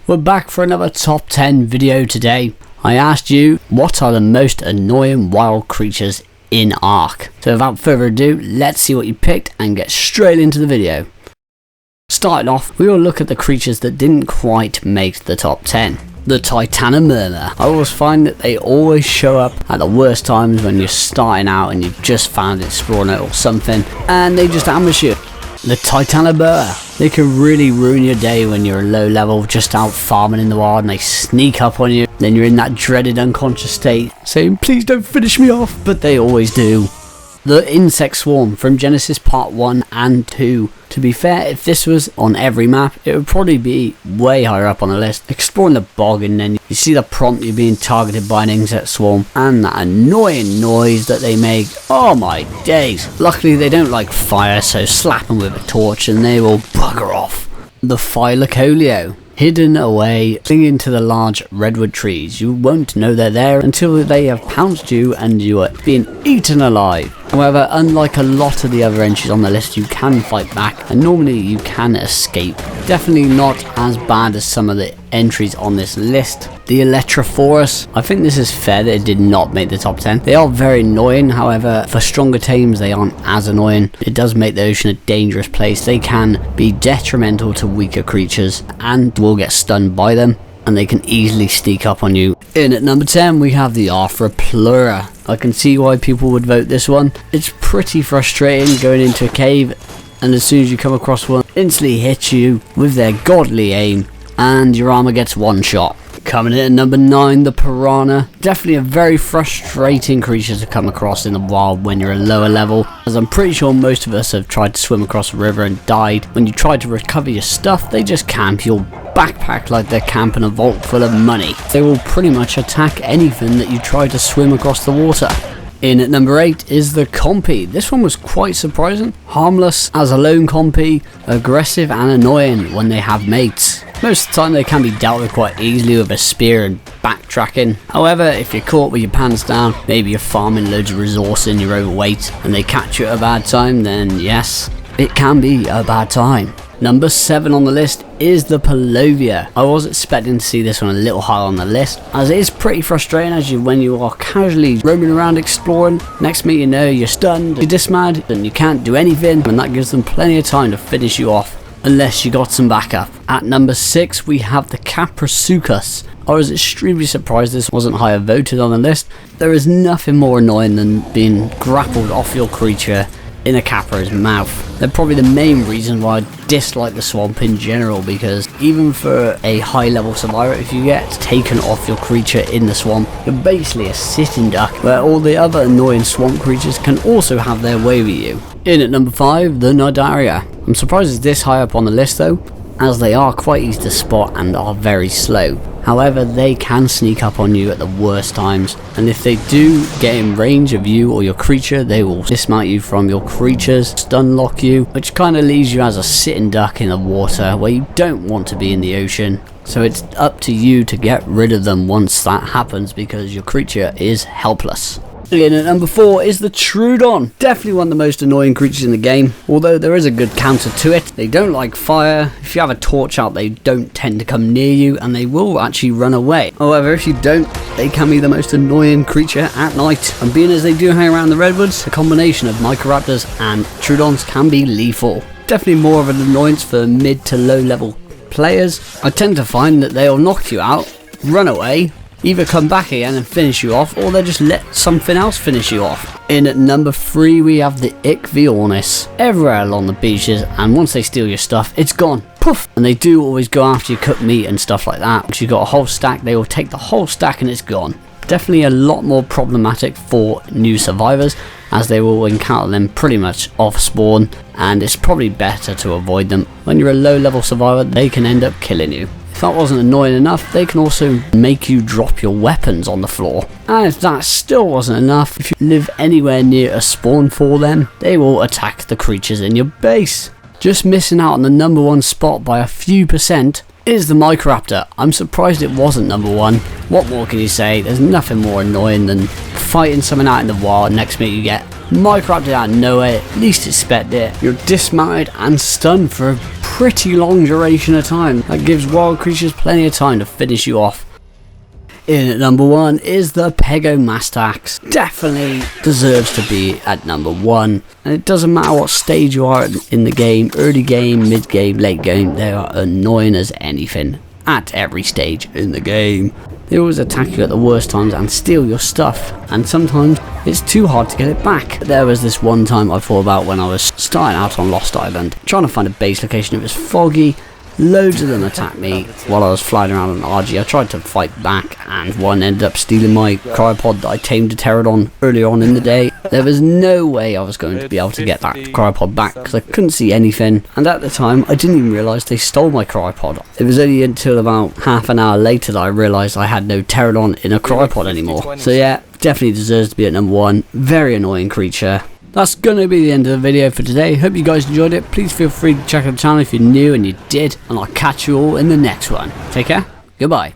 We're back for another top 10 video today. I asked you, what are the most annoying wild creatures in Ark? So without further ado, let's see what you picked and get straight into the video. Starting off, we will look at the creatures that didn't quite make the top 10. The Titanomyrma. I always find that they always show up at the worst times when you're starting out and you've just found it spawner or something, and they just ambush you. The Titanoboa. They can really ruin your day when you're low level, just out farming in the wild, and they sneak up on you. Then you're in that dreaded unconscious state, saying, please don't finish me off, but they always do. The Insect Swarm from Genesis Part 1 and 2. To be fair, if this was on every map, it would probably be way higher up on the list. Exploring the bog and then you see the prompt you're being targeted by an insect swarm and that annoying noise that they make. Oh my days. Luckily they don't like fire, so slap them with a torch and they will bugger off. The Thylacoleo. Hidden away, clinging to the large redwood trees. You won't know they're there until they have pounced you and you are being eaten alive. However, unlike a lot of the other entries on the list, you can fight back and normally you can escape. Definitely not as bad as some of the entries on this list. The Electrophorus. I think this is fair that it did not make the top 10. They are very annoying, however, for stronger teams they aren't as annoying. It does make the ocean a dangerous place. They can be detrimental to weaker creatures and will get stunned by them, and they can easily sneak up on you. In at number 10 we have the Arthropleura. I can see why people would vote this one. It's pretty frustrating going into a cave and as soon as you come across one, instantly hit you with their godly aim and your armor gets one shot. Coming in at number 9, the Piranha. Definitely a very frustrating creature to come across in the wild when you're a lower level, as I'm pretty sure most of us have tried to swim across a river and died. When you try to recover your stuff, they just camp your backpack like they're camping a vault full of money. They will pretty much attack anything that you try to swim across the water. In at number 8 is the Compy. This one was quite surprising. Harmless as a lone Compy, aggressive and annoying when they have mates. Most of the time they can be dealt with quite easily with a spear and backtracking. However, if you're caught with your pants down, maybe you're farming loads of resource and you're overweight and they catch you at a bad time, then yes, it can be a bad time. Number 7 on the list is the Polovia. I was expecting to see this one a little higher on the list, as it is pretty frustrating when you are casually roaming around exploring. Next minute you know you're stunned, you're dismounted, and you can't do anything, and that gives them plenty of time to finish you off, unless you got some backup. At number 6 we have the Caprasuchus. I was extremely surprised this wasn't higher voted on the list. There is nothing more annoying than being grappled off your creature in a Capra's mouth. They're probably the main reason why I dislike the swamp in general, because even for a high level survivor, if you get taken off your creature in the swamp, you're basically a sitting duck, where all the other annoying swamp creatures can also have their way with you. In at number 5, the Cnidaria. I'm surprised it's this high up on the list though, as they are quite easy to spot and are very slow. However, they can sneak up on you at the worst times, and if they do get in range of you or your creature, they will dismount you from your creatures, stun lock you, which kind of leaves you as a sitting duck in the water where you don't want to be in the ocean. So it's up to you to get rid of them once that happens, because your creature is helpless. In at number 4 is the Troodon. Definitely one of the most annoying creatures in the game, although there is a good counter to it. They don't like fire. If you have a torch out, they don't tend to come near you and they will actually run away. However, if you don't, they can be the most annoying creature at night. And being as they do hang around the redwoods, a combination of Microraptors and Troodons can be lethal. Definitely more of an annoyance for mid to low level players. I tend to find that they'll knock you out, run away, either come back again and finish you off, or they just let something else finish you off. In at number 3 we have the Ichthyornis. Everywhere along the beaches, and once they steal your stuff, it's gone. Poof! And they do always go after your cooked meat and stuff like that. Once you've got a whole stack, they will take the whole stack and it's gone. Definitely a lot more problematic for new survivors, as they will encounter them pretty much off spawn, and it's probably better to avoid them. When you're a low level survivor, they can end up killing you. If that wasn't annoying enough, they can also make you drop your weapons on the floor. And if that still wasn't enough, if you live anywhere near a spawn for them, they will attack the creatures in your base. Just missing out on the number 1 spot by a few percent is the Microraptor. I'm surprised it wasn't number 1. What more can you say? There's nothing more annoying than fighting something out in the wild, next minute you get microraptor out of nowhere, least expect it, you're dismounted and stunned for a pretty long duration of time. That gives wild creatures plenty of time to finish you off. In at number 1 is the Pegomastax. Definitely deserves to be at number 1. And it doesn't matter what stage you are in the game, early game, mid game, late game, they are annoying as anything at every stage in the game. They always attack you at the worst times and steal your stuff, and sometimes it's too hard to get it back. There was this one time I thought about when I was starting out on Lost Island, trying to find a base location. It was foggy. Loads of them attacked me while I was flying around on RG. I tried to fight back and one ended up stealing my cryopod that I tamed a pterodon earlier on in the day. There was no way I was going to be able to get that cryopod back because I couldn't see anything, and at the time I didn't even realise they stole my cryopod. It was only until about half an hour later that I realised I had no pterodon in a cryopod anymore. So yeah, definitely deserves to be at number 1. Very annoying creature. That's going to be the end of the video for today. Hope you guys enjoyed it. Please feel free to check out the channel if you're new, and you did. And I'll catch you all in the next one. Take care. Goodbye.